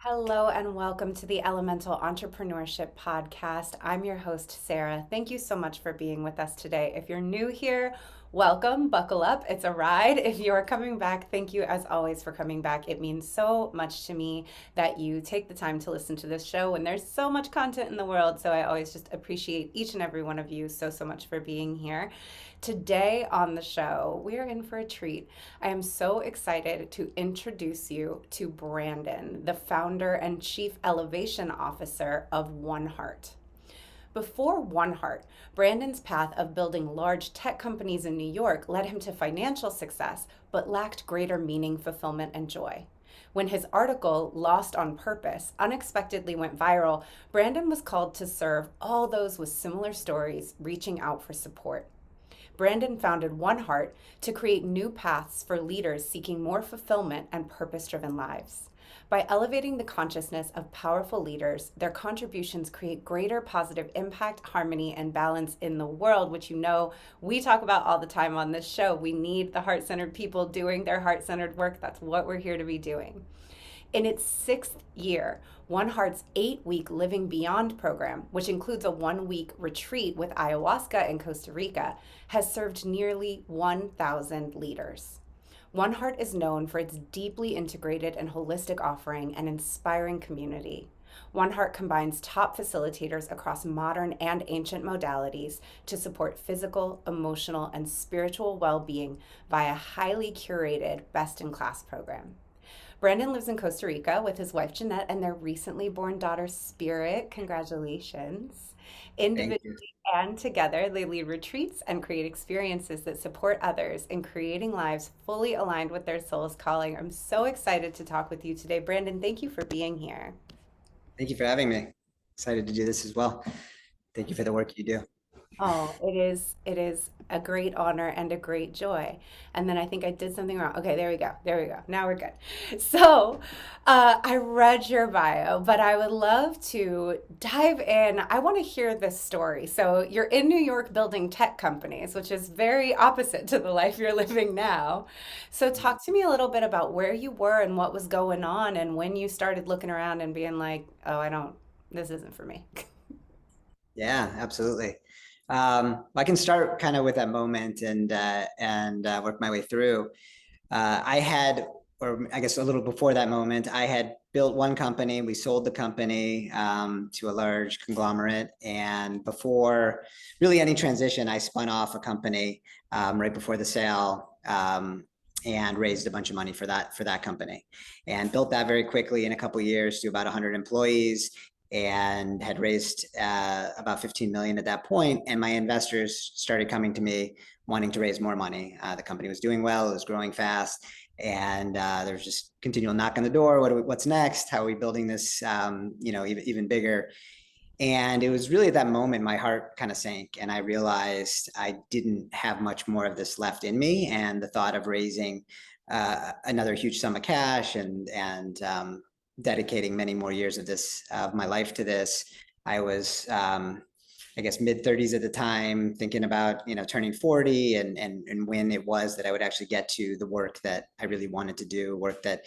Hello and welcome to the Elemental Entrepreneurship Podcast. I'm your host, Cera. Thank you so much for being with us today. If you're new here, welcome, buckle up. It's a ride. If you are coming back, thank you as always for coming back. It means so much to me that you take the time to listen to this show when there's so much content in the world. So I always just appreciate each and every one of you so much for being here. Today on the show, we are in for a treat. I am so excited to introduce you to Brandon, the founder and chief elevation officer of One Heart. Before One Heart, Brandon's path of building large tech companies in New York led him to financial success, but lacked greater meaning, fulfillment, and joy. When his article, Lost on Purpose, unexpectedly went viral, Brandon was called to serve all those with similar stories reaching out for support. Brandon founded One Heart to create new paths for leaders seeking more fulfillment and purpose-driven lives. By elevating the consciousness of powerful leaders, their contributions create greater positive impact, harmony, and balance in the world, which you know we talk about all the time on this show. We need the heart-centered people doing their heart-centered work. That's what we're here to be doing. In its 6th year, One Heart's 8-week Living Beyond program, which includes a 1-week retreat with ayahuasca in Costa Rica, has served nearly 1,000 leaders. One Heart is known for its deeply integrated and holistic offering and inspiring community. One Heart combines top facilitators across modern and ancient modalities to support physical, emotional, and spiritual well-being via highly curated, best-in-class program. Brandon lives in Costa Rica with his wife Jeanette and their recently born daughter Spirit. Congratulations. Thank you. Individually and together, they lead retreats and create experiences that support others in creating lives fully aligned with their soul's calling. I'm so excited to talk with you today. Brandon, thank you for being here. Thank you for having me. Excited to do this as well. Thank you for the work you do. Oh, it is a great honor and a great joy. And then I think I did something wrong. Okay, there we go. There we go. Now we're good. So, I read your bio, but I would love to dive in. I want to hear this story. So, you're in New York building tech companies, which is very opposite to the life you're living now. So, talk to me a little bit about where you were and what was going on and when you started looking around and being like, "Oh, this isn't for me." Yeah, absolutely. I can start kind of with that moment and work my way through. I had, or I guess a little before that moment, I had built one company. We sold the company to a large conglomerate, and before really any transition, I spun off a company right before the sale. And raised a bunch of money for that company, and built that very quickly in a couple of years to about 100 employees, and had raised about 15 million at that point. And my investors started coming to me wanting to raise more money. The company was doing well, it was growing fast, and there was just continual knock on the door. What's next? How are we building this, even bigger? And it was really at that moment my heart kind of sank, and I realized I didn't have much more of this left in me. And the thought of raising another huge sum of cash and dedicating many more years of my life to this. I was, I guess, mid-30s at the time, thinking about turning 40 and when it was that I would actually get to the work that I really wanted to do, work that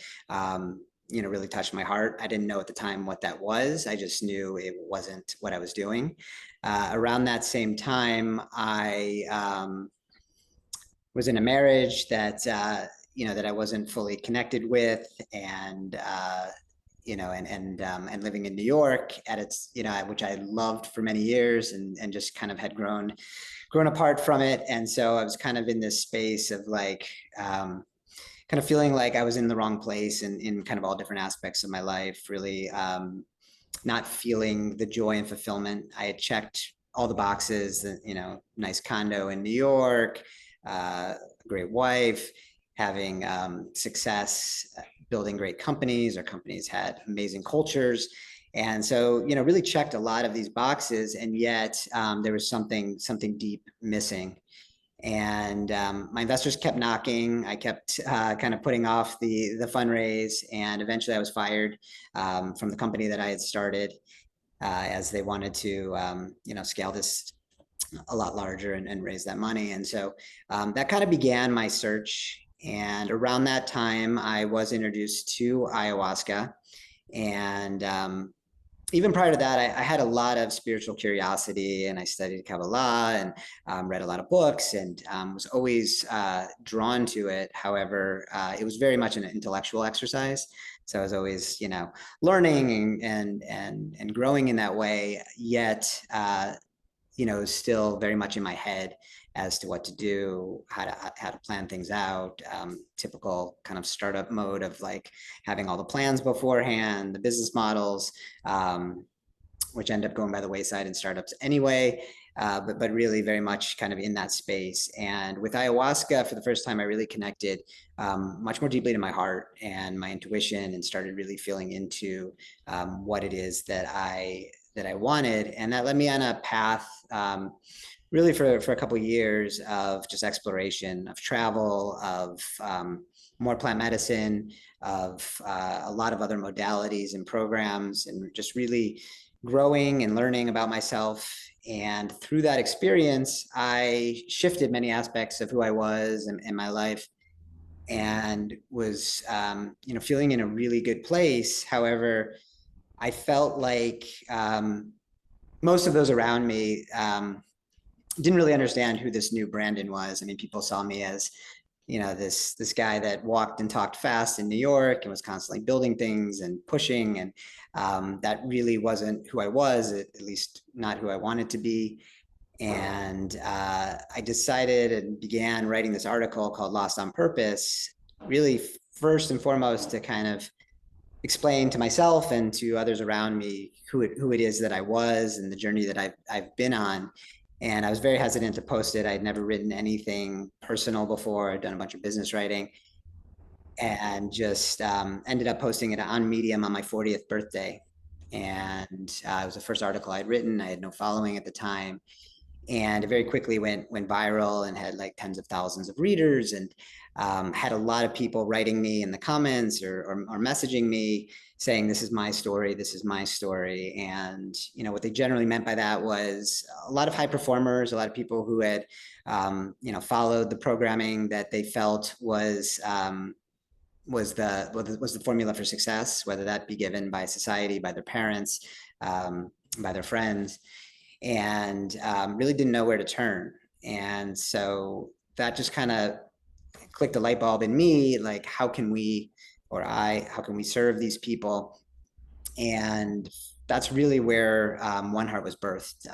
really touched my heart. I didn't know at the time what that was. I just knew it wasn't what I was doing. Around that same time, I was in a marriage that that I wasn't fully connected with, and and living in New York at its, which I loved for many years, and just kind of had grown apart from it. And so I was kind of in this space of like, kind of feeling like I was in the wrong place in kind of all different aspects of my life, really not feeling the joy and fulfillment. I had checked all the boxes, nice condo in New York, great wife, having success, building great companies. Our companies had amazing cultures. And so, really checked a lot of these boxes, and yet there was something deep missing. And my investors kept knocking. I kept kind of putting off the fundraise, and eventually I was fired from the company that I had started, as they wanted to, scale this a lot larger and raise that money. And so that kind of began my search. And around that time, I was introduced to ayahuasca. And even prior to that, I had a lot of spiritual curiosity, and I studied Kabbalah and read a lot of books, and was always drawn to it. However, it was very much an intellectual exercise. So I was always, learning and growing in that way. Yet, still very much in my head as to what to do, how to plan things out. Typical kind of startup mode of like having all the plans beforehand, the business models, which end up going by the wayside in startups anyway. But really very much kind of in that space. And with ayahuasca, for the first time, I really connected much more deeply to my heart and my intuition, and started really feeling into what it is that I wanted. And that led me on a path really for a couple of years of just exploration, of travel, of more plant medicine, of a lot of other modalities and programs, and just really growing and learning about myself. And through that experience, I shifted many aspects of who I was and my life, and was feeling in a really good place. However, I felt like most of those around me didn't really understand who this new Brandon was. I mean, people saw me as, this guy that walked and talked fast in New York and was constantly building things and pushing, and that really wasn't who I was, at least not who I wanted to be. And I decided and began writing this article called Lost on Purpose, really first and foremost to kind of explain to myself and to others around me who it is that I was, and the journey that I've been on. And I was very hesitant to post it. I'd never written anything personal before. I'd done a bunch of business writing, and just ended up posting it on Medium on my 40th birthday. And it was the first article I'd written. I had no following at the time, and it very quickly went viral and had like tens of thousands of readers, and had a lot of people writing me in the comments or messaging me saying, this is my story, this is my story. And what they generally meant by that was a lot of high performers, a lot of people who had followed the programming that they felt was the formula for success, whether that be given by society, by their parents, by their friends, and really didn't know where to turn. And so that just kind of clicked a light bulb in me, like, how can we serve these people? And that's really where One Heart was birthed.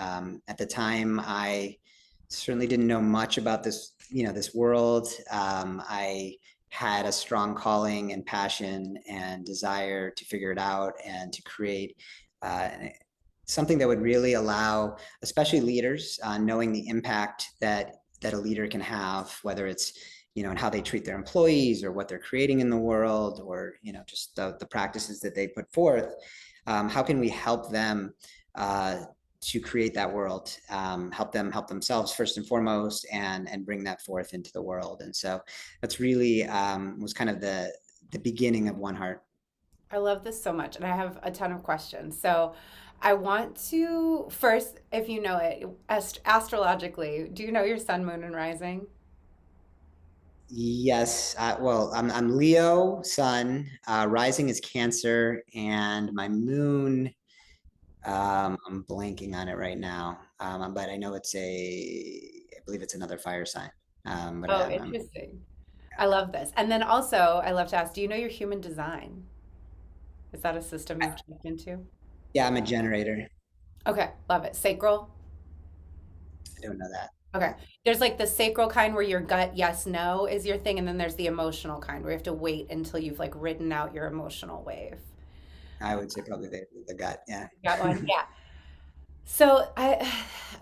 At the time, I certainly didn't know much about this world. I had a strong calling and passion and desire to figure it out and to create something that would really allow, especially leaders, knowing the impact that a leader can have, whether it's and how they treat their employees, or what they're creating in the world, or just the practices that they put forth. How can we help them to create that world, help them help themselves first and foremost, and bring that forth into the world? And so that's really was kind of the beginning of One Heart. I love this so much, and I have a ton of questions. So I want to first, if you know it, astrologically, do you know your sun, moon, and rising? Yes. Well, I'm Leo sun, rising is Cancer, and my moon, I'm blanking on it right now. But I know I believe it's another fire sign. But Oh, interesting. I love this. And then also, I love to ask, do you know your human design? Is that a system you've checked into? yeah, I'm a generator. Okay, love it. Sacral? I don't know that. Okay. There's like the sacral kind where your gut yes, no is your thing, and then there's the emotional kind where you have to wait until you've like ridden out your emotional wave. I would say probably the gut. Yeah. Got one? Yeah. So I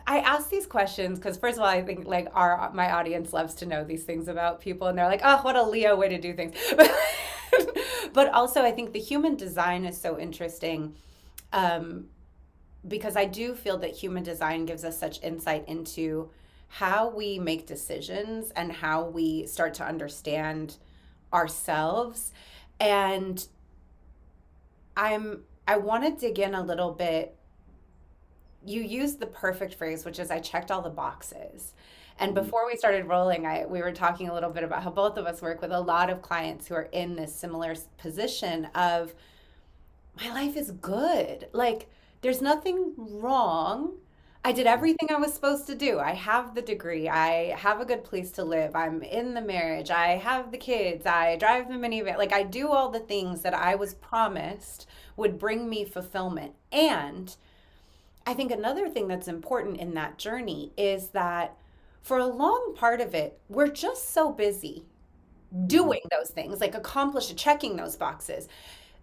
ask these questions because first of all, I think like my audience loves to know these things about people, and they're like, oh, what a Leo way to do things. But also, I think the human design is so interesting, um, because I do feel that human design gives us such insight into how we make decisions and how we start to understand ourselves. And I want to dig in a little bit. You used the perfect phrase, which is I checked all the boxes. And Mhm. before we started rolling, we were talking a little bit about how both of us work with a lot of clients who are in this similar position of my life is good. Like, there's nothing wrong. I did everything I was supposed to do. I have the degree. I have a good place to live. I'm in the marriage. I have the kids. I drive the minivan. Like, I do all the things that I was promised would bring me fulfillment. And I think another thing that's important in that journey is that for a long part of it, we're just so busy Mhm. doing those things, like checking those boxes,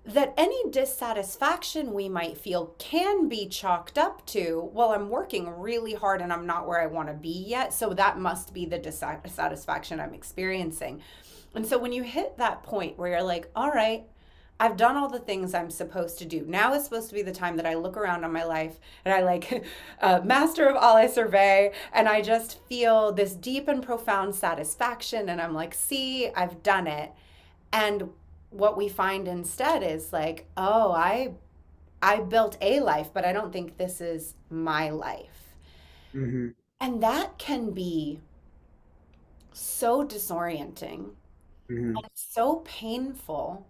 that any dissatisfaction we might feel can be chalked up to, well, I'm working really hard and I'm not where I want to be yet. So that must be the dissatisfaction I'm experiencing. And so when you hit that point where you're like, all right, I've done all the things I'm supposed to do. Now is supposed to be the time that I look around on my life and I like, master of all I survey, and I just feel this deep and profound satisfaction. And I'm like, see, I've done it. And what we find instead is like, oh, I built a life, but I don't think this is my life. Mhm. And that can be so disorienting Mhm. and so painful,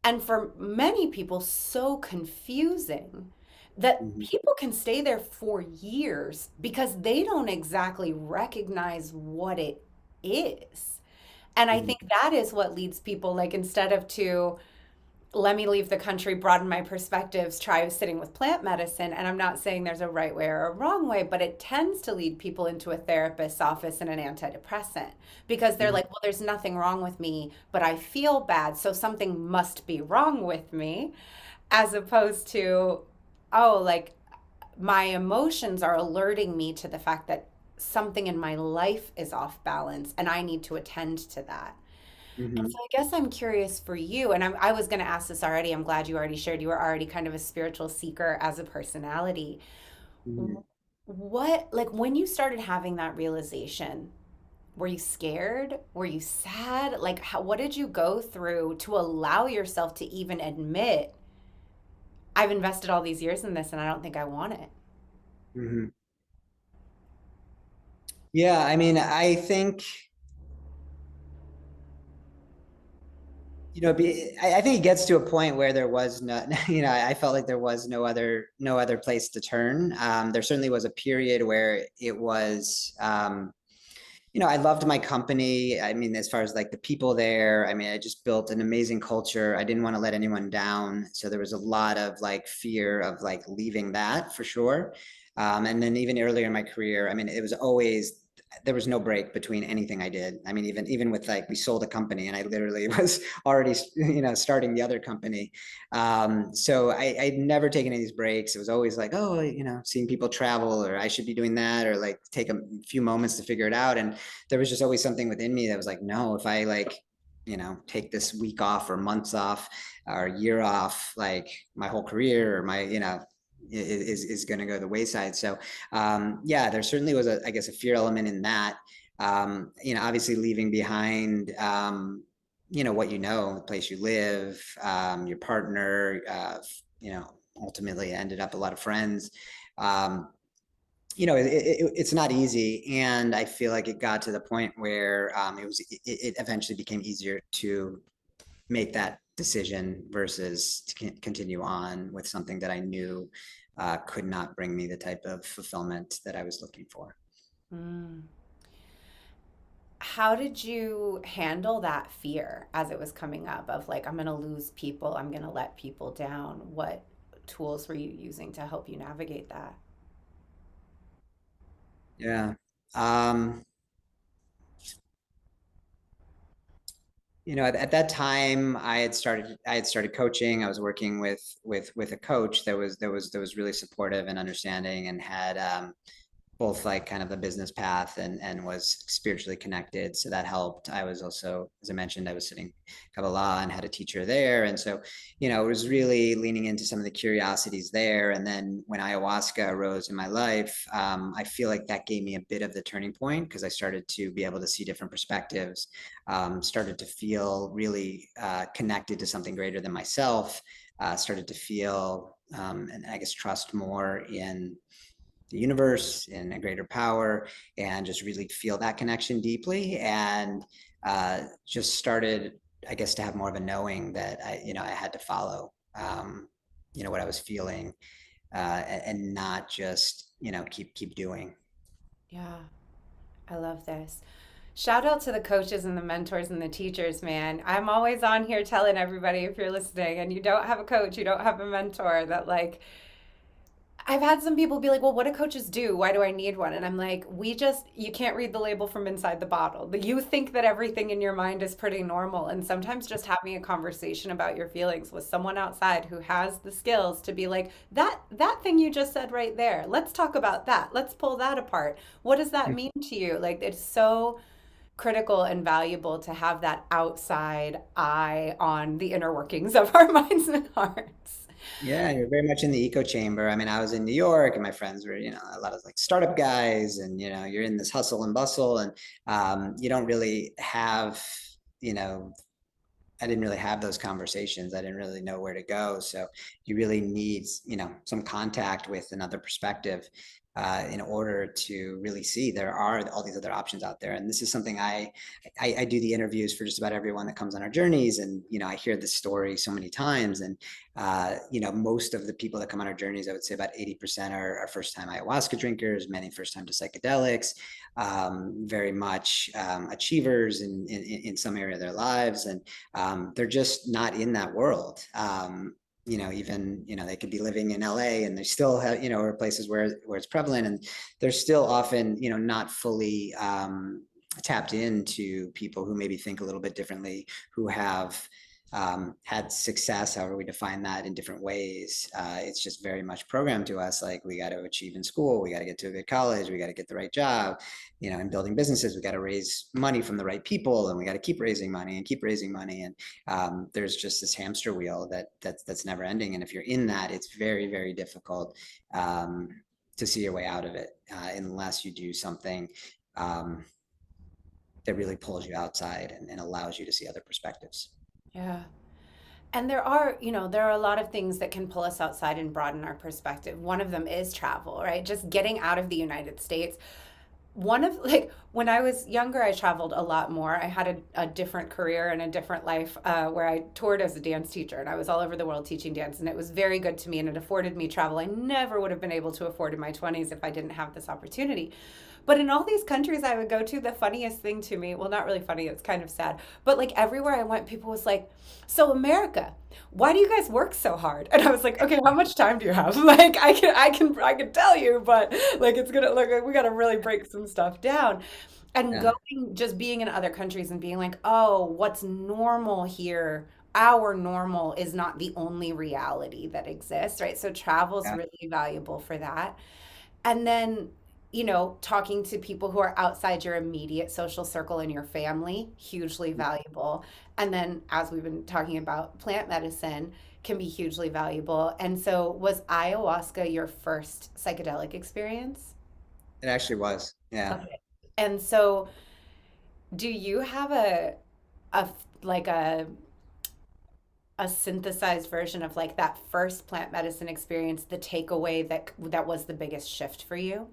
and for many people so confusing, that Mhm. people can stay there for years because they don't exactly recognize what it is. And I Mhm. think that is what leads people, like, instead of to let me leave the country, broaden my perspectives, try sitting with plant medicine. And I'm not saying there's a right way or a wrong way, but it tends to lead people into a therapist's office and an antidepressant because they're Mhm. like, well, there's nothing wrong with me, but I feel bad. So something must be wrong with me, as opposed to, oh, like, my emotions are alerting me to the fact that something in my life is off balance and I need to attend to that. And Mhm. so I guess I'm curious for you, and I was going to ask this already. I'm glad you already shared. You were already kind of a spiritual seeker as a personality. Mhm. What, like, when you started having that realization, were you scared? Were you sad? Like, what did you go through to allow yourself to even admit, I've invested all these years in this and I don't think I want it? Mhm. Yeah, I mean, I think, I think it gets to a point where there was no, I felt like there was no other place to turn. There certainly was a period where it was, I loved my company. I mean, as far as like the people there, I mean, I just built an amazing culture. I didn't want to let anyone down. So there was a lot of like fear of like leaving that for sure. And then even earlier in my career, I mean, it was always, there was no break between anything I did. I mean, even with like, we sold a company and I literally was already, starting the other company. So I'd never taken any of these breaks. It was always like, oh, seeing people travel, or I should be doing that, or like take a few moments to figure it out. And there was just always something within me that was like, no, if I like, take this week off or months off or a year off, like my whole career or my, is going to go to the wayside. So, yeah, there certainly was I guess, a fear element in that. Obviously leaving behind, what the place you live, your partner, ultimately ended up a lot of friends. Um, it's not easy, and I feel like it got to the point where it eventually became easier to make that decision versus to continue on with something that I knew could not bring me the type of fulfillment that I was looking for. Mm. How did you handle that fear as it was coming up of like, I'm going to lose people, I'm going to let people down? What tools were you using to help you navigate that? Yeah. Um, at that time, I had started coaching. I was working with a coach that was really supportive and understanding, and had both like kind of the business path and was spiritually connected. So that helped. I was also, as I mentioned, I was sitting Kabbalah and had a teacher there. And so, it was really leaning into some of the curiosities there. And then when ayahuasca arose in my life, I feel like that gave me a bit of the turning point because I started to be able to see different perspectives, started to feel really connected to something greater than myself, started to feel, and I guess trust more in the universe, in a greater power, and just really feel that connection deeply. And just started, I guess, to have more of a knowing that I had to follow. what I was feeling, and not just, keep doing. Yeah, I love this. Shout out to the coaches and the mentors and the teachers, man. I'm always on here telling everybody, if you're listening and you don't have a coach, you don't have a mentor, that like I've had some people be like, well, what do coaches do? Why do I need one? And I'm like, you can't read the label from inside the bottle. You think that everything in your mind is pretty normal. And sometimes just having a conversation about your feelings with someone outside who has the skills to be like, that thing you just said right there, let's talk about that. Let's pull that apart. What does that mean to you? Like, it's so critical and valuable to have that outside eye on the inner workings of our minds and hearts. Yeah, you're very much in the echo chamber. I mean, I was in New York and my friends were, a lot of like startup guys, and, you're in this hustle and bustle, and you don't really have, you know, I didn't really have those conversations. I didn't really know where to go. So you really need, some contact with another perspective, in order to really see there are all these other options out there. And this is something I do the interviews for just about everyone that comes on our journeys. And, I hear this story so many times. And, most of the people that come on our journeys, I would say about 80% are first time ayahuasca drinkers, many first time to psychedelics, very much achievers in some area of their lives. And they're just not in that world. Even, they could be living in LA and they still have, or places where it's prevalent, and they're still often, not fully tapped into people who maybe think a little bit differently, who have had success, however we define that, in different ways. It's just very much programmed to us, like we got to achieve in school, we got to get to a good college, we got to get the right job, in building businesses, we got to raise money from the right people, and we got to keep raising money and keep raising money. And there's just this hamster wheel that's never ending. And if you're in that, it's very, very difficult to see your way out of it, unless you do something that really pulls you outside and allows you to see other perspectives. Yeah. And there are a lot of things that can pull us outside and broaden our perspective. One of them is travel, right? Just getting out of the United States. When I was younger, I traveled a lot more. I had a different career and a different life, where I toured as a dance teacher, and I was all over the world teaching dance, and it was very good to me, and it afforded me travel I never would have been able to afford in my 20s if I didn't have this opportunity. But in all these countries I would go to, the funniest thing to me, well, not really funny, it's kind of sad, but like everywhere I went, people was like, so America, why do you guys work so hard? And I was like, okay, how much time do you have? Like, I can tell you, but like, it's gonna look like we gotta really break some stuff down. And Yeah. just being in other countries and being like, oh, what's normal here? Our normal is not the only reality that exists, right? So travel is Yeah. really valuable for that. And then, talking to people who are outside your immediate social circle and your family, hugely valuable. And then, as we've been talking about, plant medicine can be hugely valuable. And so, was ayahuasca your first psychedelic experience? It actually was. Yeah. Okay. And so, do you have a like a synthesized version of like that first plant medicine experience, the takeaway that was the biggest shift for you?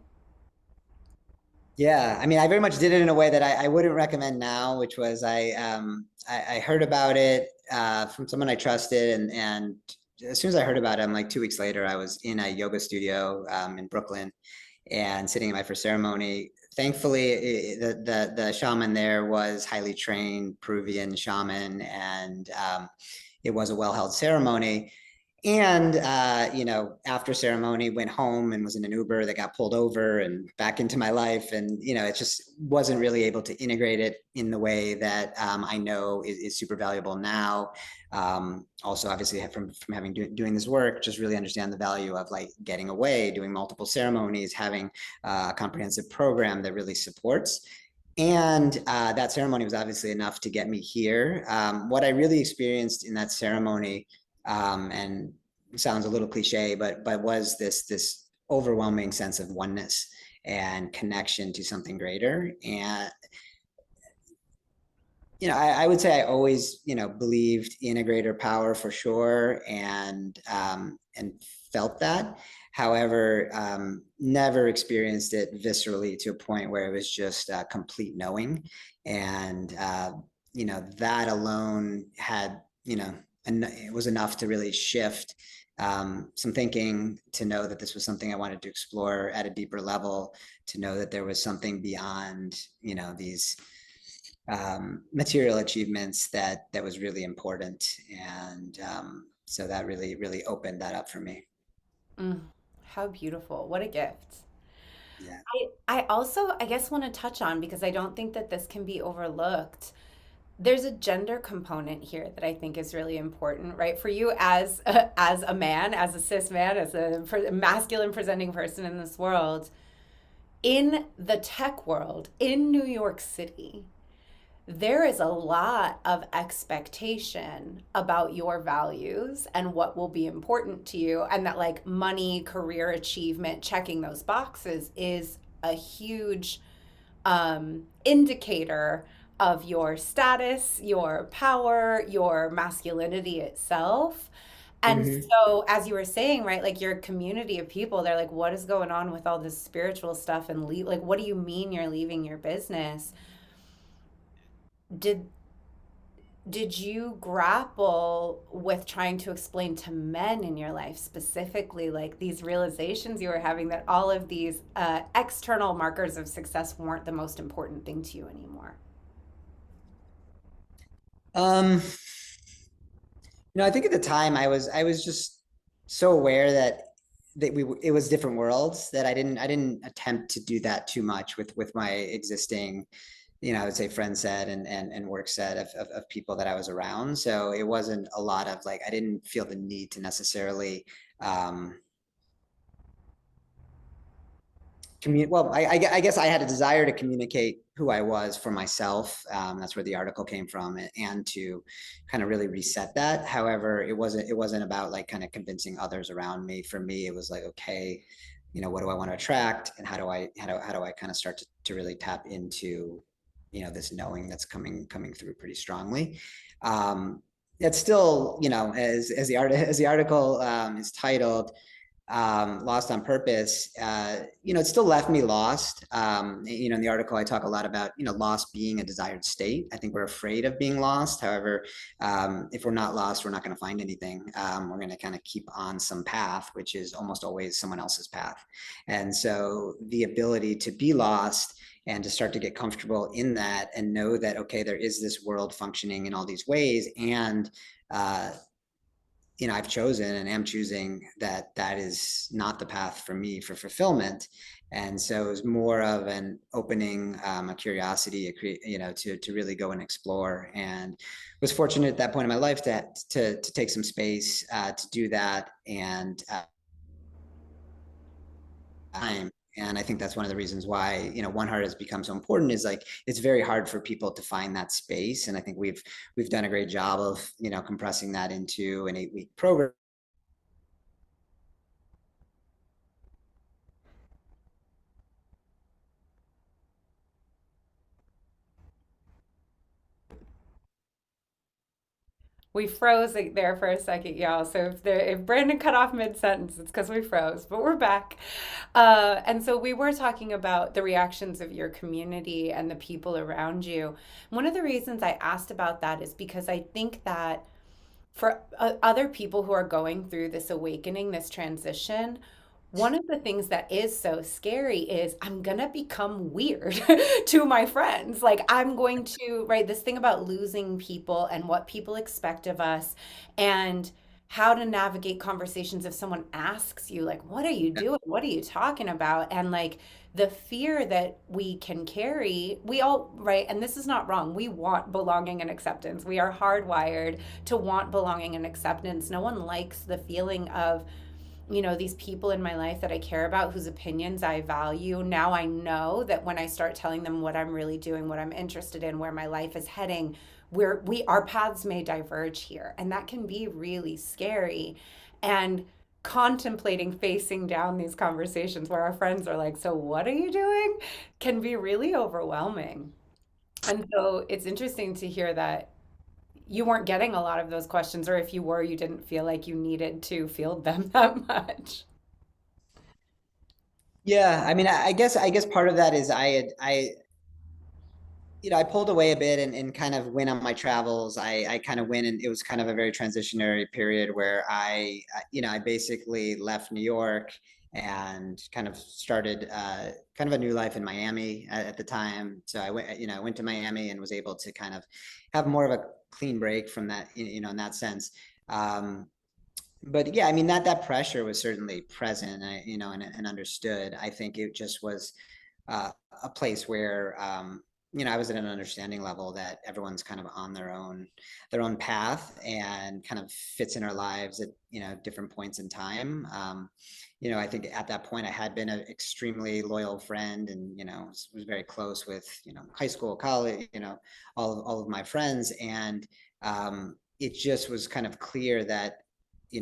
Yeah, I mean, I very much did it in a way that I wouldn't recommend now, which was I heard about it from someone I trusted, and as soon as I heard about it, I'm like 2 weeks later, I was in a yoga studio in Brooklyn and sitting in my first ceremony. Thankfully, the shaman there was highly trained Peruvian shaman, and it was a well held ceremony. And after ceremony, went home and was in an Uber that got pulled over and back into my life. And it just wasn't really able to integrate it in the way that I know is super valuable now. Also, obviously, from having doing this work, just really understand the value of like getting away, doing multiple ceremonies, having a comprehensive program that really supports. And that ceremony was obviously enough to get me here. What I really experienced in that ceremony, and it sounds a little cliche, but was this overwhelming sense of oneness and connection to something greater. And I would say I always believed in a greater power for sure, and felt that. However, never experienced it viscerally to a point where it was just complete knowing. And that alone had, and it was enough to really shift some thinking to know that this was something I wanted to explore at a deeper level, to know that there was something beyond, these material achievements that was really important. And so that really opened that up for me. Mm, how beautiful. What a gift. Yeah. I also, I guess, want to touch on because I don't think that this can be overlooked. There's a gender component here that I think is really important, right? For you as a man, as a cis man, as a masculine presenting person in this world, in the tech world, in New York City, there is a lot of expectation about your values and what will be important to you, and that like money, career achievement, checking those boxes is a huge indicator of your status, your power, your masculinity itself. And Hmm. so, as you were saying, right, like your community of people, they're like, what is going on with all this spiritual stuff? And like, what do you mean you're leaving your business? Did did you grapple with trying to explain to men in your life specifically like these realizations you were having that all of these external markers of success weren't the most important thing to you anymore? Um, I think at the time I was just so aware that it was different worlds, that I didn't attempt to do that too much with my existing, I would say friend set and work set of people that I was around. So it wasn't a lot of like, I didn't feel the need to necessarily um well, I guess I had a desire to communicate who I was for myself. That's where the article came from, and to kind of really reset that. However, it wasn't about like kind of convincing others around me. For me, it was like, okay, what do I want to attract, and how do I kind of start to really tap into, this knowing that's coming through pretty strongly. It's still, as the article is titled, Lost on Purpose. It still left me lost. In the article, I talk a lot about, lost being a desired state. I think we're afraid of being lost. However, if we're not lost, we're not going to find anything. We're going to kind of keep on some path, which is almost always someone else's path. And so the ability to be lost and to start to get comfortable in that and know that, okay, there is this world functioning in all these ways. And, I've chosen and am choosing that is not the path for me for fulfillment. And so it was more of an opening, a curiosity, to really go and explore. And was fortunate at that point in my life to take some space to do that. And time. And I think that's one of the reasons why, One Heart has become so important, is like, it's very hard for people to find that space. And I think we've done a great job of, compressing that into an 8-week program. We froze there for a second, y'all. So if Brandon cut off mid sentence, it's because we froze, but we're back. And so we were talking about the reactions of your community and the people around you. One of the reasons I asked about that is because I think that for other people who are going through this awakening, this transition, one of the things that is so scary is I'm gonna become weird to my friends. Like, I'm going to, right, this thing about losing people and what people expect of us, and how to navigate conversations if someone asks you, like, what are you doing? What are you talking about? And like the fear that we can carry, we all, right, and this is not wrong. We want belonging and acceptance. We are hardwired to want belonging and acceptance. No one likes the feeling of, these people in my life that I care about, whose opinions I value. Now I know that when I start telling them what I'm really doing, what I'm interested in, where my life is heading, our paths may diverge here. And that can be really scary. And contemplating facing down these conversations where our friends are like, so what are you doing? Can be really overwhelming. And so it's interesting to hear that you weren't getting a lot of those questions, or if you were, you didn't feel like you needed to field them that much. Yeah, I mean, I guess part of that is I pulled away a bit and kind of went on my travels. I kind of went, and it was kind of a very transitionary period where I basically left New York and kind of started kind of a new life in Miami at the time. So I went to Miami and was able to kind of have more of a clean break from that, in that sense. Um, but yeah, I mean that pressure was certainly present, and understood. I think it just was uh, a place where I was at an understanding level that everyone's kind of on their own path and kind of fits in our lives at different points in time. I think at that point I had been an extremely loyal friend, and was very close with high school, college, all of my friends, and it just was kind of clear that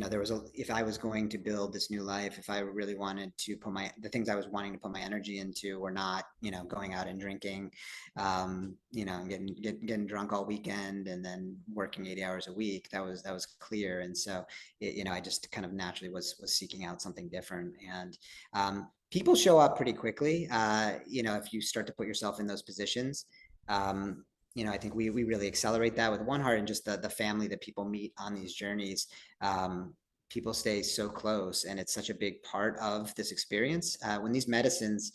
there was if I was going to build this new life, if I really wanted to put the things I was wanting to put my energy into were not, going out and drinking, and getting drunk all weekend and then working 80 hours a week. That was clear. And so, I just kind of naturally was seeking out something different. And, people show up pretty quickly, if you start to put yourself in those positions. I think we really accelerate that with One Heart, and just the family that people meet on these journeys. Um, People stay so close, and it's such a big part of this experience. When these medicines,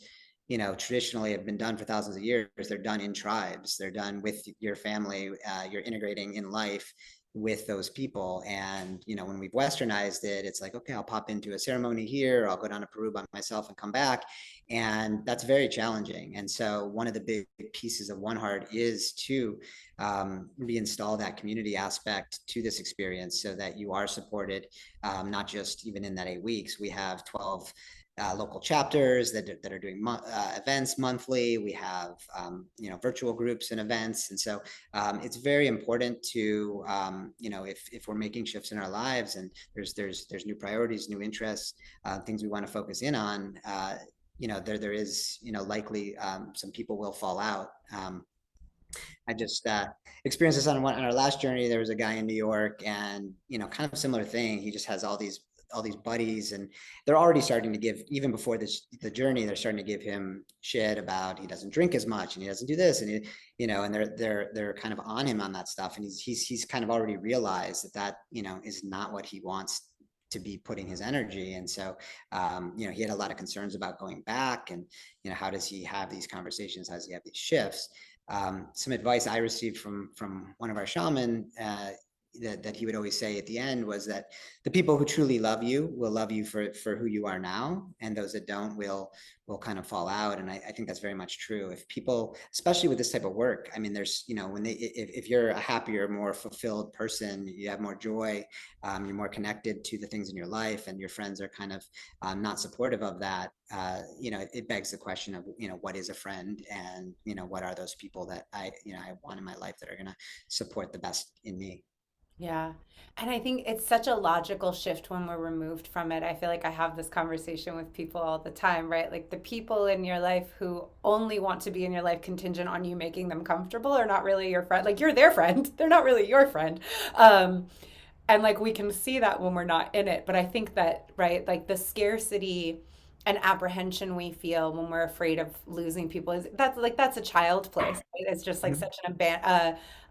traditionally have been done for thousands of years, they're done in tribes. They're done with your family. You're integrating in life with those people. And, when we've westernized it, it's like, okay, I'll pop into a ceremony here, or I'll go down to Peru by myself and come back. And that's very challenging. And so one of the big pieces of One Heart is to reinstall that community aspect to this experience, so that you are supported, not just even in that 8 weeks. We have 12 local chapters that are doing events monthly. We have virtual groups and events, and so it's very important to if we're making shifts in our lives, and there's new priorities, new interests, things we want to focus in on. There is likely some people will fall out. I just experienced this on our last journey. There was a guy in New York, and kind of similar thing. He just has all these buddies, and they're already starting to give, even before the journey, they're starting to give him shit about he doesn't drink as much and he doesn't do this, and and they're kind of on him on that stuff, and he's kind of already realized that is not what he wants to be putting his energy. And so he had a lot of concerns about going back, and how does he have these conversations, how does he have these shifts. Some advice I received from one of our shaman, that he would always say at the end, was that the people who truly love you will love you for who you are now, and those that don't will kind of fall out. And I think that's very much true. If people, especially with this type of work, I mean, there's when if you're a happier, more fulfilled person, you have more joy, you're more connected to the things in your life, and your friends are kind of not supportive of that. It begs the question of what is a friend, and what are those people that I want in my life that are going to support the best in me. Yeah. And I think it's such a logical shift when we're removed from it. I feel like I have this conversation with people all the time, right? Like the people in your life who only want to be in your life contingent on you making them comfortable are not really your friend. Like you're their friend, they're not really your friend. Um, and like we can see that when we're not in it. But I think that, right, like the scarcity and apprehension we feel when we're afraid of losing people is that's a child place, right? It's just like Mhm. such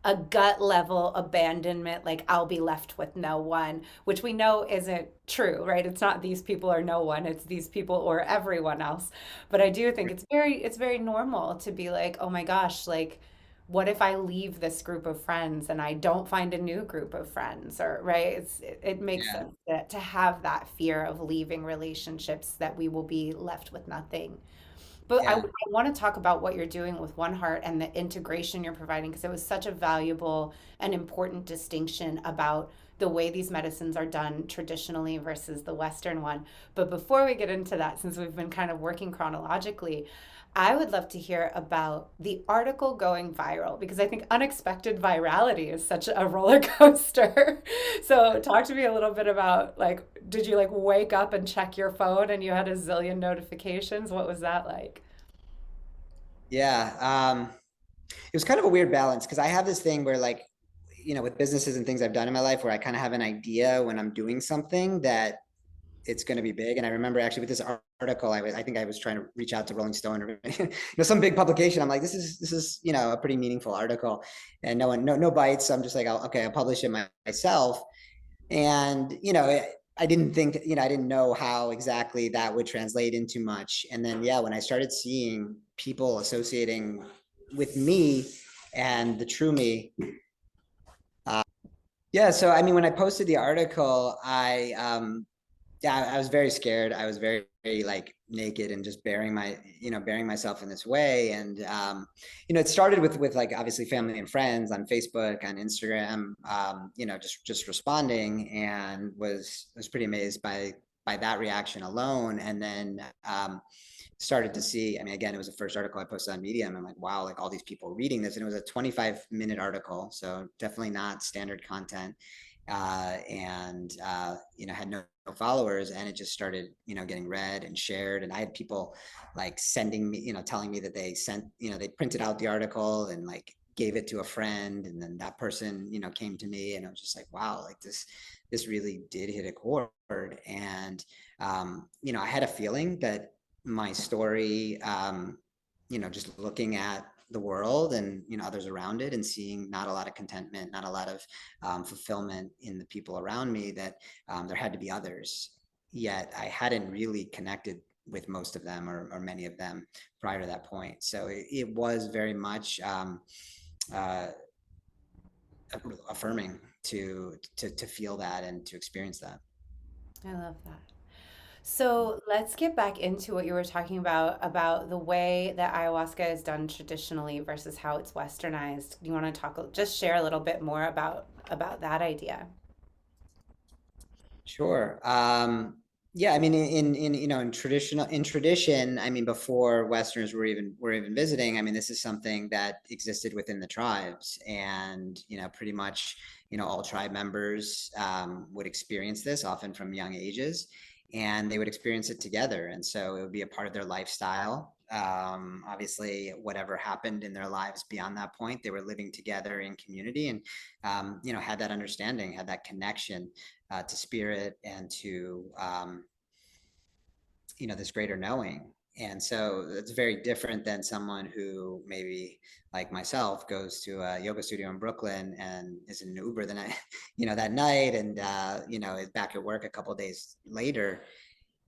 a gut level abandonment, like I'll be left with no one, which we know isn't true, right? It's not these people or no one, it's these people or everyone else. But I do think it's very normal to be like, oh my gosh, like what if I leave this group of friends and I don't find a new group of friends, or right? It makes Yeah, sense to have that fear of leaving relationships that we will be left with nothing. But I yeah. want to talk about what you're doing with One Heart and the integration you're providing, because it was such a valuable and important distinction about the way these medicines are done traditionally versus the Western one. But before we get into that, since we've been kind of working chronologically, I would love to hear about the article going viral, because I think unexpected virality is such a roller coaster. So talk to me a little bit about, like, did you like wake up and check your phone and you had a zillion notifications? What was that like? Yeah. It was kind of a weird balance, because I have this thing where, like, with businesses and things I've done in my life, where I kind of have an idea when I'm doing something that it's going to be big. And I remember actually with this article, I think I was trying to reach out to Rolling Stone or some big publication. I'm like, this is a pretty meaningful article, and no bites. So I'm just like, okay, I'll publish it myself. And I didn't think, I didn't know how exactly that would translate into much. And then when I started seeing people associating with me and the true me. So I mean, when I posted the article, I was very scared. I was very, very like naked and just bearing myself in this way. And it started with like obviously family and friends on Facebook, on Instagram, just responding, and was pretty amazed by that reaction alone. And then started to see, I mean, again, it was the first article I posted on Medium. I'm like, wow, like all these people reading this. And it was a 25-minute article. So definitely not standard content. Had no followers, and it just started, getting read and shared. And I had people like sending me, telling me that they they printed out the article and like gave it to a friend. And then that person, came to me, and I was just like, wow, like this really did hit a chord. And, I had a feeling that my story, just looking at the world and others around it, and seeing not a lot of contentment, not a lot of fulfillment in the people around me, that there had to be others. Yet I hadn't really connected with most of them, or many of them, prior to that point. So it was very much affirming to feel that and to experience that. I love that. So let's get back into what you were talking about the way that ayahuasca is done traditionally versus how it's westernized. Do you want to just share a little bit more about that idea? Sure. I mean, in tradition, I mean, before Westerners were even visiting, I mean, this is something that existed within the tribes, and pretty much, all tribe members would experience this, often from young ages, and they would experience it together, and so it would be a part of their lifestyle. Obviously, whatever happened in their lives beyond that point, they were living together in community, and had that understanding, had that connection to spirit, and to this greater knowing. And so it's very different than someone who maybe, like myself, goes to a yoga studio in Brooklyn and is in an Uber the night, that night, and is back at work a couple of days later.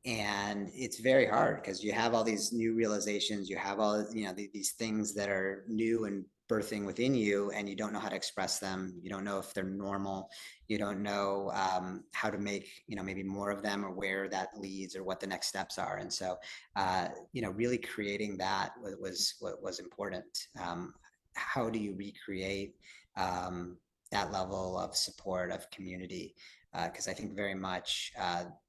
And it's very hard because you have all these new realizations, you have all these things that are new and birthing within you, and you don't know how to express them, you don't know if they're normal, you don't know how to make maybe more of them, or where that leads, or what the next steps are. And so really creating that was important. How do you recreate that level of support, of community? Because I think very much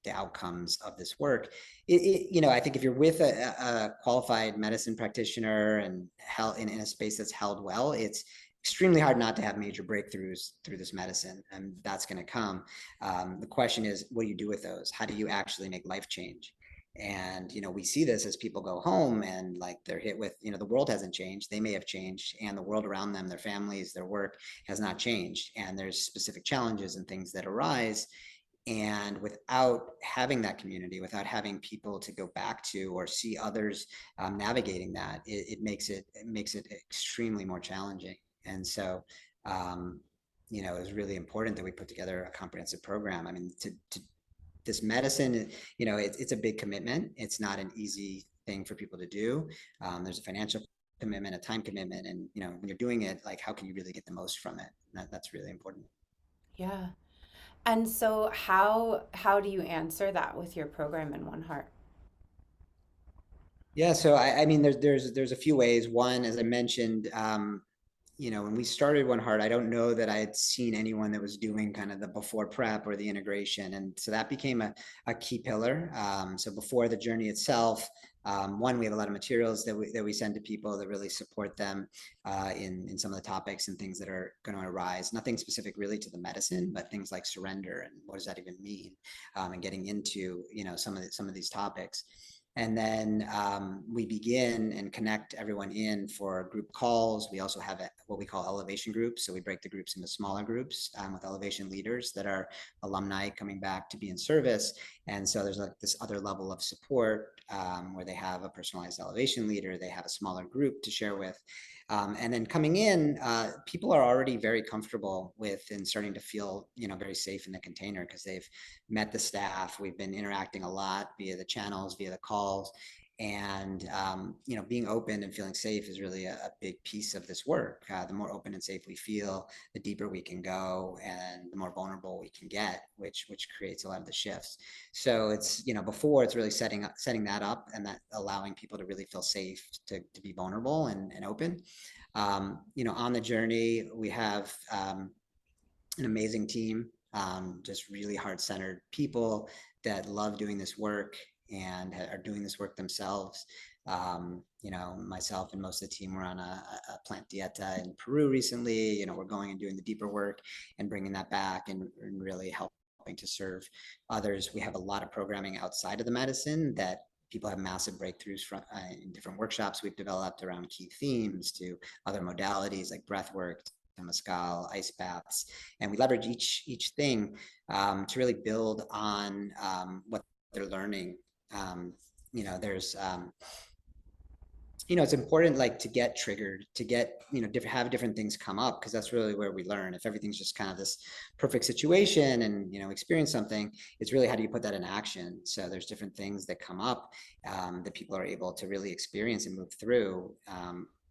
the outcomes of this work, I think if you're with a qualified medicine practitioner and held in a space that's held well, it's extremely hard not to have major breakthroughs through this medicine, and that's going to come. The question is, what do you do with those? How do you actually make life change? And we see this as people go home and like they're hit with, the world hasn't changed, they may have changed, and the world around them, their families, their work has not changed, and there's specific challenges and things that arise. And without having that community, without having people to go back to or see others navigating that, it makes it extremely more challenging. And so it was really important that we put together a comprehensive program. I mean, to this medicine, it's a big commitment. It's not an easy thing for people to do. There's a financial commitment, a time commitment, and when you're doing it, like, how can you really get the most from it? That's really important. Yeah. And so how do you answer that with your program in One Heart? Yeah, so I mean, there's a few ways. One, as I mentioned, when we started One Heart, I don't know that I had seen anyone that was doing kind of the before prep or the integration. And so that became a key pillar. So before the journey itself, one, we have a lot of materials that we send to people that really support them in some of the topics and things that are going to arise. Nothing specific really to the medicine, but things like surrender and what does that even mean, and getting into some of these topics. And then we begin and connect everyone in for group calls. We also have what we call elevation groups. So we break the groups into smaller groups with elevation leaders that are alumni coming back to be in service. And so there's like this other level of support where they have a personalized elevation leader, they have a smaller group to share with. And then coming in, people are already very comfortable with and starting to feel, very safe in the container because they've met the staff. We've been interacting a lot via the channels, via the calls. And, being open and feeling safe is really a big piece of this work. The more open and safe we feel, the deeper we can go and the more vulnerable we can get, which creates a lot of the shifts. So it's, before it's really setting that up and that allowing people to really feel safe to be vulnerable and open. On the journey, we have an amazing team, just really heart-centered people that love doing this work and are doing this work themselves. Myself and most of the team were on a plant dieta in Peru recently. We're going and doing the deeper work and bringing that back and really helping to serve others. We have a lot of programming outside of the medicine that people have massive breakthroughs from in different workshops we've developed around key themes to other modalities like breath work, temazcal, ice baths, and we leverage each thing to really build on what they're learning. There's it's important like to get triggered, to get, have different things come up because that's really where we learn. If everything's just kind of this perfect situation and, experience something, it's really how do you put that in action? So there's different things that come up that people are able to really experience and move through,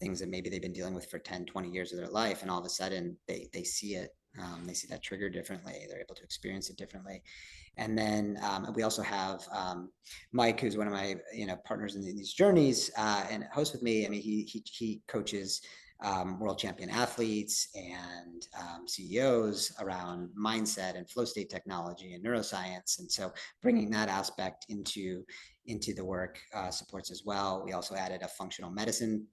things that maybe they've been dealing with for 10, 20 years of their life. And all of a sudden they see it. They see that trigger differently. They're able to experience it differently. And then we also have Mike, who's one of my partners in these journeys and hosts with me. I mean, he coaches world champion athletes and CEOs around mindset and flow state technology and neuroscience. And so bringing that aspect into the work supports as well. We also added a functional medicine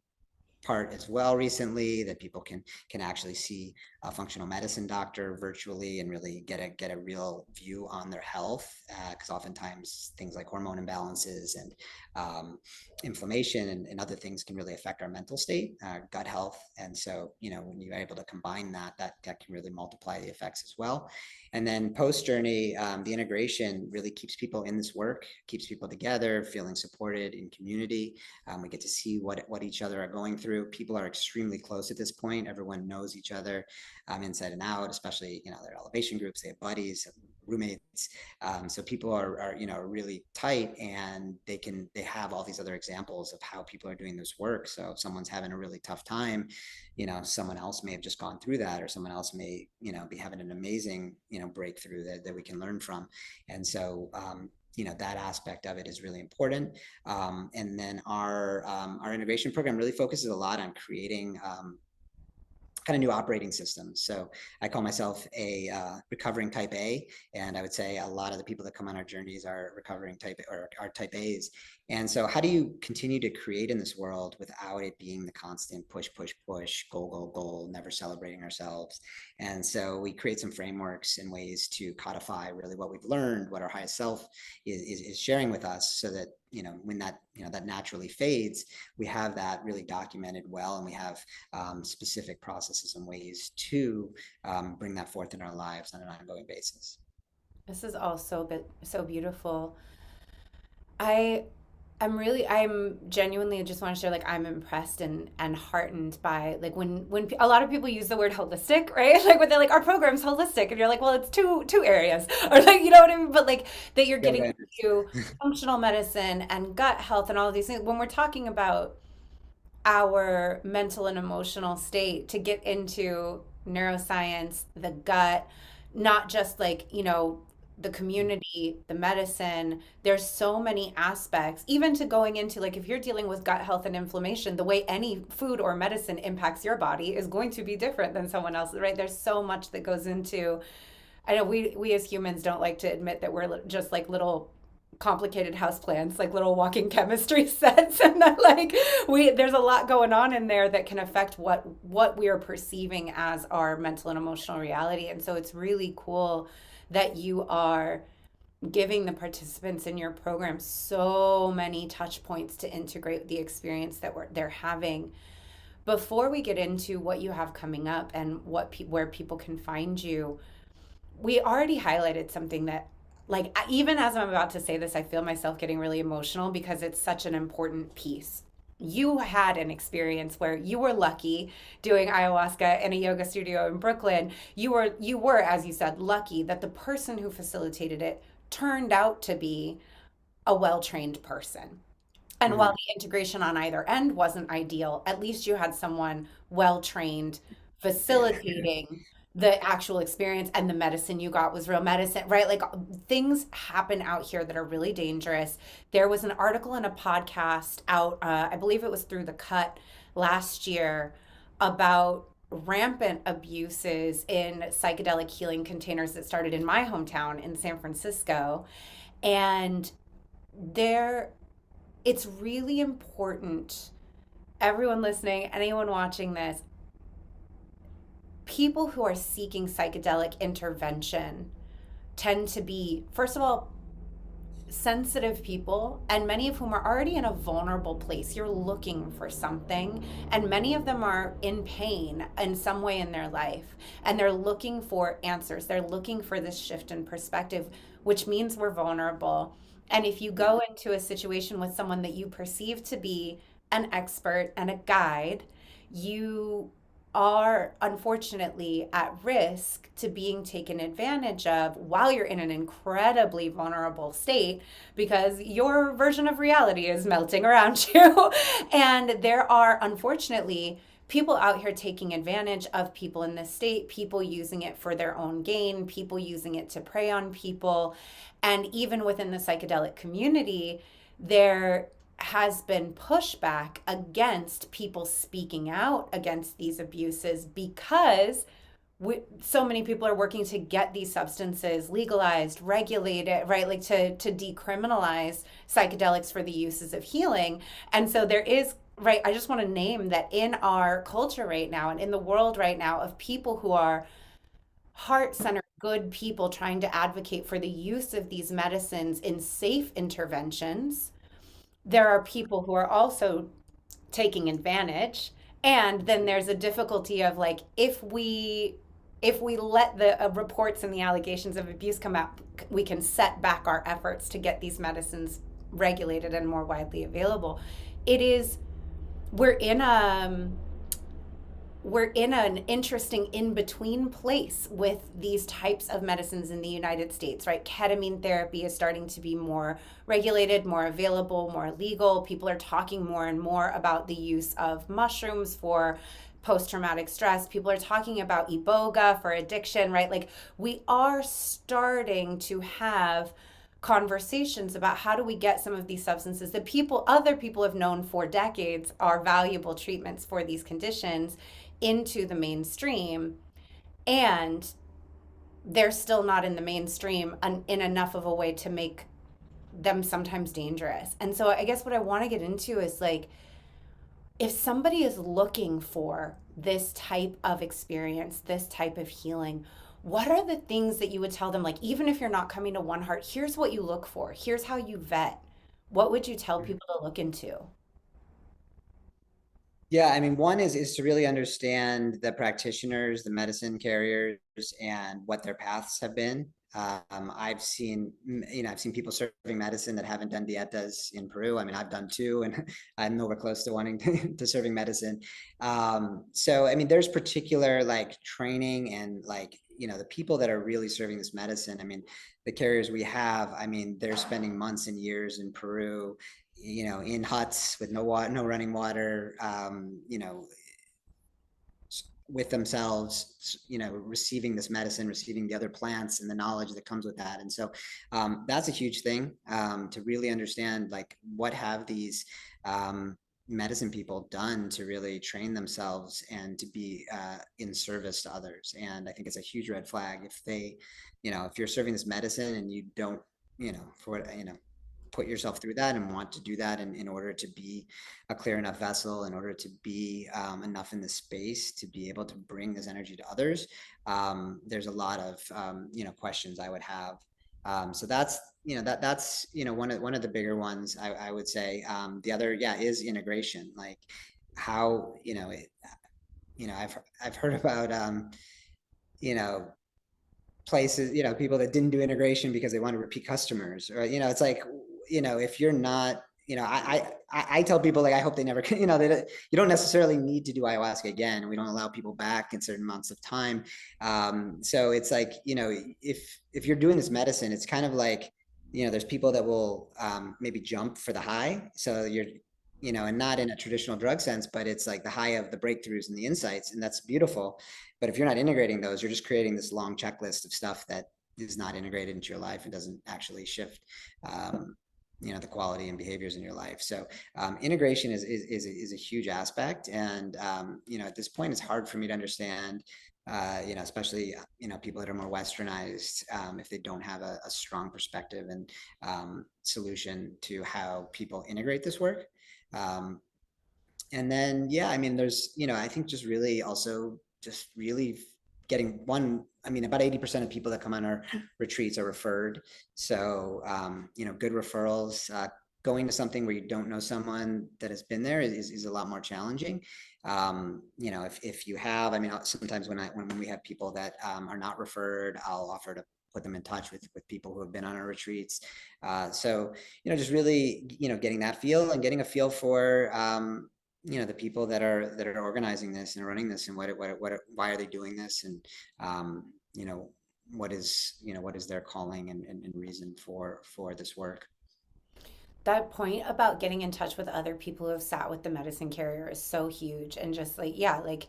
part as well recently that people can actually see a functional medicine doctor virtually and really get a real view on their health because oftentimes things like hormone imbalances and inflammation and other things can really affect our mental state, gut health. And so when you're able to combine that can really multiply the effects as well. And then post journey, the integration really keeps people in this work, keeps people together, feeling supported in community. We get to see what each other are going through. People are extremely close at this point. Everyone knows each other inside and out, especially, their elevation groups, they have buddies, roommates. So people are really tight and they have all these other examples of how people are doing this work. So if someone's having a really tough time, someone else may have just gone through that, or someone else may, be having an amazing, breakthrough that we can learn from. And so, that aspect of it is really important. And then our integration program really focuses a lot on creating kind of new operating systems. So I call myself a recovering type A, and I would say a lot of the people that come on our journeys are recovering type or are type A's. And so how do you continue to create in this world without it being the constant push, push, push, goal, goal, goal, never celebrating ourselves? And so we create some frameworks and ways to codify really what we've learned, what our highest self is sharing with us, so that when that that naturally fades, we have that really documented well, and we have specific processes and ways to bring that forth in our lives on an ongoing basis. This is all so beautiful. I I'm genuinely just want to share, like, I'm impressed and heartened by, like, when a lot of people use the word holistic, right? Like when they're like, our program's holistic, and you're like, well, it's two areas, or like, you know what I mean? But like that you're getting into functional medicine and gut health and all of these things. When we're talking about our mental and emotional state, to get into neuroscience, the gut, not just like, the community, the medicine, there's so many aspects, even to going into, like, if you're dealing with gut health and inflammation, the way any food or medicine impacts your body is going to be different than someone else's, right? There's so much that goes into, I know we as humans don't like to admit that we're just like little complicated houseplants, like little walking chemistry sets, and that, like, there's a lot going on in there that can affect what we are perceiving as our mental and emotional reality. And so it's really cool that you are giving the participants in your program so many touch points to integrate the experience that they're having. Before we get into what you have coming up and where people can find you, we already highlighted something that, like, even as I'm about to say this, I feel myself getting really emotional because it's such an important piece. You had an experience where you were lucky doing ayahuasca in a yoga studio in Brooklyn. You were, as you said, lucky that the person who facilitated it turned out to be a well-trained person. And while Mhm. the integration on either end wasn't ideal, at least you had someone well trained Yeah. facilitating the actual experience, and the medicine you got was real medicine, right? Like, things happen out here that are really dangerous. There was an article in a podcast out, I believe it was through The Cut last year, about rampant abuses in psychedelic healing containers that started in my hometown in San Francisco. And there it's really important, everyone listening, anyone watching this, people who are seeking psychedelic intervention tend to be, first of all, sensitive people, and many of whom are already in a vulnerable place. You're looking for something, and many of them are in pain in some way in their life, and they're looking for answers. They're looking for this shift in perspective, which means we're vulnerable. And if you go into a situation with someone that you perceive to be an expert and a guide, you are unfortunately at risk to being taken advantage of while you're in an incredibly vulnerable state, because your version of reality is melting around you. And there are, unfortunately, people out here taking advantage of people in this state, people using it for their own gain, people using it to prey on people. And even within the psychedelic community, there has been pushback against people speaking out against these abuses, because so many people are working to get these substances legalized, regulated, right? Like, to decriminalize psychedelics for the uses of healing. And so there is, right, I just want to name that in our culture right now and in the world right now, of people who are heart-centered good people trying to advocate for the use of these medicines in safe interventions, there are people who are also taking advantage. And then there's a difficulty of, like, if we let the reports and the allegations of abuse come out, we can set back our efforts to get these medicines regulated and more widely available. It is we're in a we're in an interesting in between place with these types of medicines in the United States, right? Ketamine therapy is starting to be more regulated, more available, more legal. People are talking more and more about the use of mushrooms for post traumatic stress. People are talking about iboga for addiction, right? Like, we are starting to have conversations about how do we get some of these substances that other people have known for decades are valuable treatments for these conditions into the mainstream. And they're still not in the mainstream in enough of a way to make them sometimes dangerous. And so I guess what I want to get into is, like, if somebody is looking for this type of experience, this type of healing, what are the things that you would tell them? Like, even if you're not coming to One Heart, here's what you look for, here's how you vet. What would you tell people to look into? Yeah, I mean, one is to really understand the practitioners, the medicine carriers, and what their paths have been. I've seen, I've seen people serving medicine that haven't done dietas in Peru. I mean, I've done two, and I'm nowhere close to wanting to serving medicine. So, I mean, there's particular like training and like, the people that are really serving this medicine. I mean, the carriers we have, I mean, they're spending months and years in Peru, in huts with no water, no running water, with themselves, receiving this medicine, receiving the other plants and the knowledge that comes with that. And so that's a huge thing, to really understand, like, what have these medicine people done to really train themselves and to be in service to others. And I think it's a huge red flag if they, if you're serving this medicine and you don't, for what, put yourself through that and want to do that in order to be a clear enough vessel, in order to be enough in the space to be able to bring this energy to others. There's a lot of questions I would have. So that's one of the bigger ones I would say. The other, yeah, is integration. Like how, I've heard about, you know, places, people that didn't do integration because they want to repeat customers, or, it's like, if you're not, I tell people, like, I hope they never, you don't necessarily need to do ayahuasca again. We don't allow people back in certain amounts of time. So it's like, if you're doing this medicine, it's kind of like, there's people that will maybe jump for the high. So you're, and not in a traditional drug sense, but it's like the high of the breakthroughs and the insights, and that's beautiful. But if you're not integrating those, you're just creating this long checklist of stuff that is not integrated into your life and doesn't actually shift, the quality and behaviors in your life. So integration is a huge aspect. And, at this point, it's hard for me to understand, especially, people that are more westernized, if they don't have a strong perspective and solution to how people integrate this work. And then, yeah, I mean, there's, I think just really also just really getting one, I mean, about 80% of people that come on our retreats are referred. So, good referrals, going to something where you don't know someone that has been there is a lot more challenging. If you have, I mean, sometimes when we have people that are not referred, I'll offer to put them in touch with people who have been on our retreats. So, just really, getting that feel and getting a feel for, the people that are organizing this and running this, and why are they doing this, and what is their calling and reason for this work. That point about getting in touch with other people who have sat with the medicine carrier is so huge. And just like, yeah, like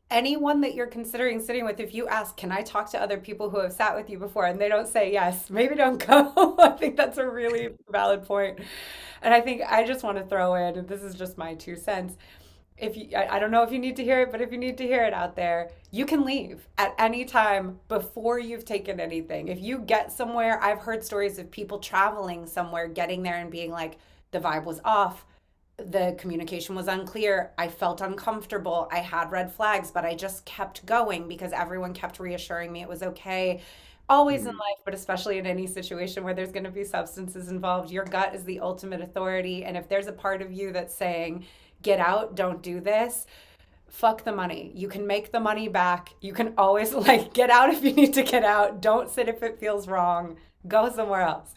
anyone that you're considering sitting with, if you ask, can I talk to other people who have sat with you before, and they don't say yes, maybe don't go. I think that's a really valid point. And I think I just want to throw in, and this is just my 2 cents. If you, I don't know if you need to hear it, but if you need to hear it out there, you can leave at any time before you've taken anything. If you get somewhere, I've heard stories of people traveling somewhere, getting there and being like, the vibe was off, the communication was unclear, I felt uncomfortable, I had red flags, but I just kept going because everyone kept reassuring me it was okay. Always in Mm. life, but especially in any situation where there's going to be substances involved, your gut is the ultimate authority. And if there's a part of you that's saying, get out, don't do this, fuck the money. You can make the money back. You can always like get out if you need to get out. Don't sit if it feels wrong. Go somewhere else.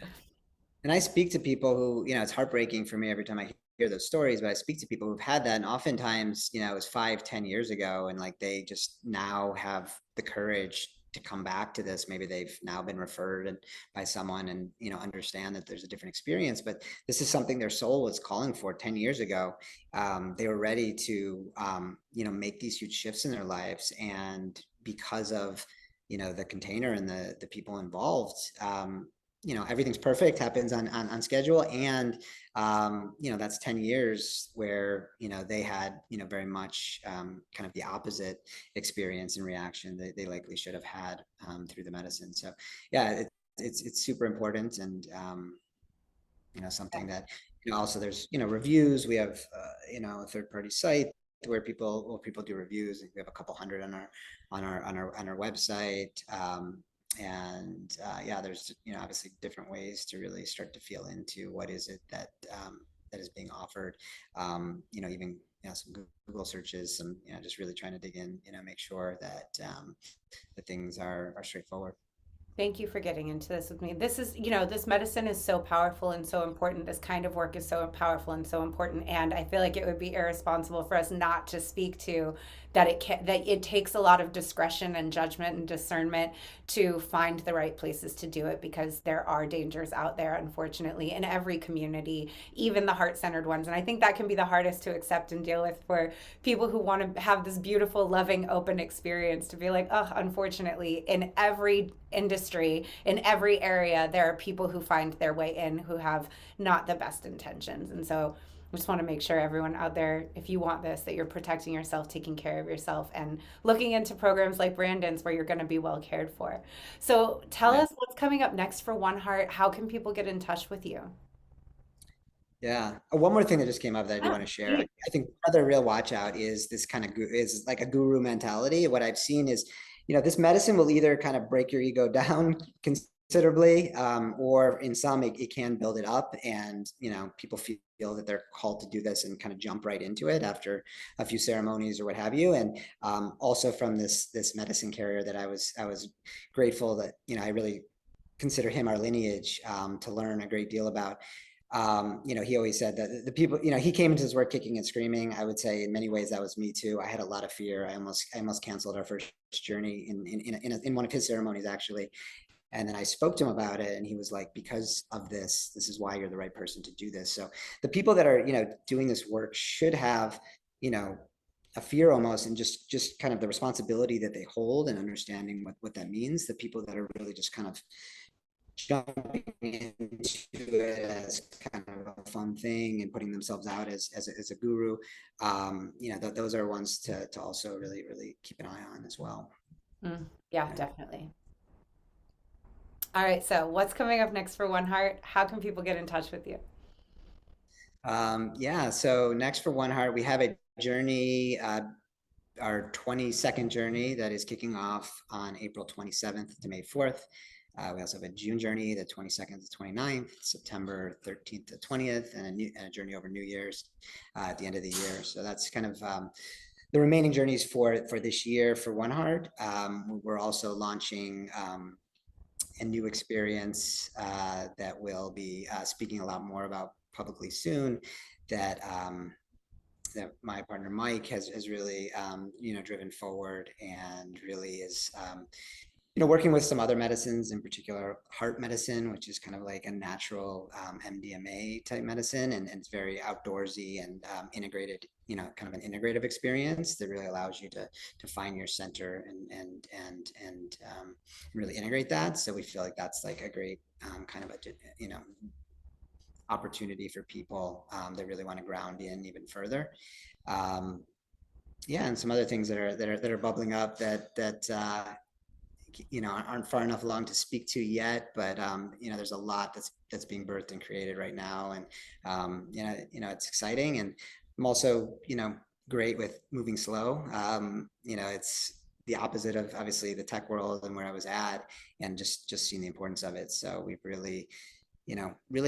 And I speak to people who, it's heartbreaking for me every time I hear those stories, but I speak to people who've had that. And oftentimes, it was 5, 10 years ago. And like, they just now have the courage to come back to this. Maybe they've now been referred by someone and, understand that there's a different experience, but this is something their soul was calling for 10 years ago. They were ready to, make these huge shifts in their lives. And because of, the container and the people involved, everything's perfect, happens on schedule. And, that's 10 years where, they had, very much kind of the opposite experience and reaction that they likely should have had through the medicine. So yeah, it's super important. And, something that, also there's, reviews. We have, a third party site where people do reviews. We have a couple hundred on our website. And yeah, there's, obviously different ways to really start to feel into what is it that that is being offered. Even, some Google searches, some, just really trying to dig in, make sure that the things are straightforward. Thank you for getting into this with me. This is, this medicine is so powerful and so important. This kind of work is so powerful and so important. And I feel like it would be irresponsible for us not to speak to that that it takes a lot of discretion and judgment and discernment to find the right places to do it, because there are dangers out there, unfortunately, in every community, even the heart-centered ones. And I think that can be the hardest to accept and deal with for people who want to have this beautiful, loving, open experience, to be like, oh, unfortunately, in every industry, in every area, there are people who find their way in who have not the best intentions. And so I just want to make sure everyone out there, if you want this, that you're protecting yourself, taking care of yourself, and looking into programs like Brandon's where you're going to be well cared for. So tell Yeah. us what's coming up next for One Heart. How can people get in touch with you? Yeah. One more thing that just came up that I do Yeah, want to share. please. I think another real watch out is this kind of is like a guru mentality. What I've seen is, this medicine will either kind of break your ego down considerably, or in some it can build it up, and people feel that they're called to do this and kind of jump right into it after a few ceremonies or what have you. And also from this medicine carrier that I was grateful that I really consider him our lineage, to learn a great deal about. He always said that the people, he came into his work kicking and screaming. I would say in many ways that was me too. I had a lot of fear. I almost canceled our first journey in one of his ceremonies, actually. And then I spoke to him about it, and he was like, because of this is why you're the right person to do this. So the people that are, doing this work should have, you know, a fear almost, and just kind of the responsibility that they hold, and understanding what that means. The people that are really just kind of jumping into it as kind of a fun thing and putting themselves out as a guru, those are ones to also really, really keep an eye on as well. Yeah, Yeah. definitely. All right, so what's coming up next for One Heart? How can people get in touch with you? Yeah, so next for One Heart, we have a journey, our 22nd journey that is kicking off on April 27th to May 4th. We also have a June journey, the 22nd to 29th, September 13th to 20th, and a journey over New Year's at the end of the year. So that's kind of the remaining journeys for this year for One Heart. We're also launching a new experience that we'll be speaking a lot more about publicly soon, that that my partner Mike has really driven forward, and really is working with some other medicines, in particular heart medicine, which is kind of like a natural MDMA type medicine, and it's very outdoorsy and integrated, kind of an integrative experience that really allows you to find your center and really integrate that. So we feel like that's like a great kind of a opportunity for people that really want to ground in even further. Um, yeah, and some other things that are bubbling up that aren't far enough along to speak to yet, but there's a lot that's being birthed and created right now, and it's exciting. And I'm also great with moving slow. It's the opposite of obviously the tech world and where I was at, and just seeing the importance of it. So we've really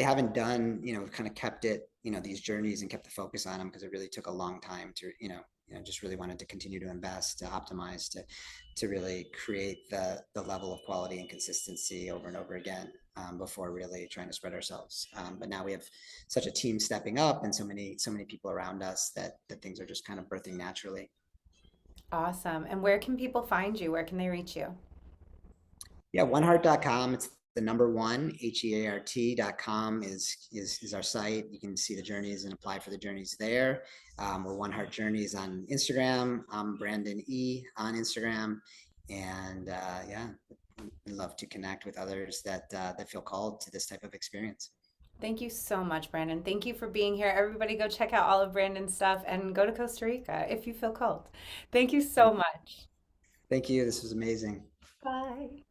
haven't done, kind of kept it, these journeys, and kept the focus on them, because it really took a long time to, just really wanted to continue to invest, to optimize, to really create the level of quality and consistency over and over again, before really trying to spread ourselves. But now we have such a team stepping up, and so many people around us, that things are just kind of birthing naturally. Awesome. And where can people find you? Where can they reach you? Yeah, oneheart.com. It's the number one, HEART.com is our site. You can see the journeys and apply for the journeys there. We're One Heart Journeys on Instagram. I'm Brandon E on Instagram. And yeah, I'd love to connect with others that feel called to this type of experience. Thank you so much, Brandon. Thank you for being here. Everybody go check out all of Brandon's stuff and go to Costa Rica if you feel called. Thank you so much. Thank you. This was amazing. Bye.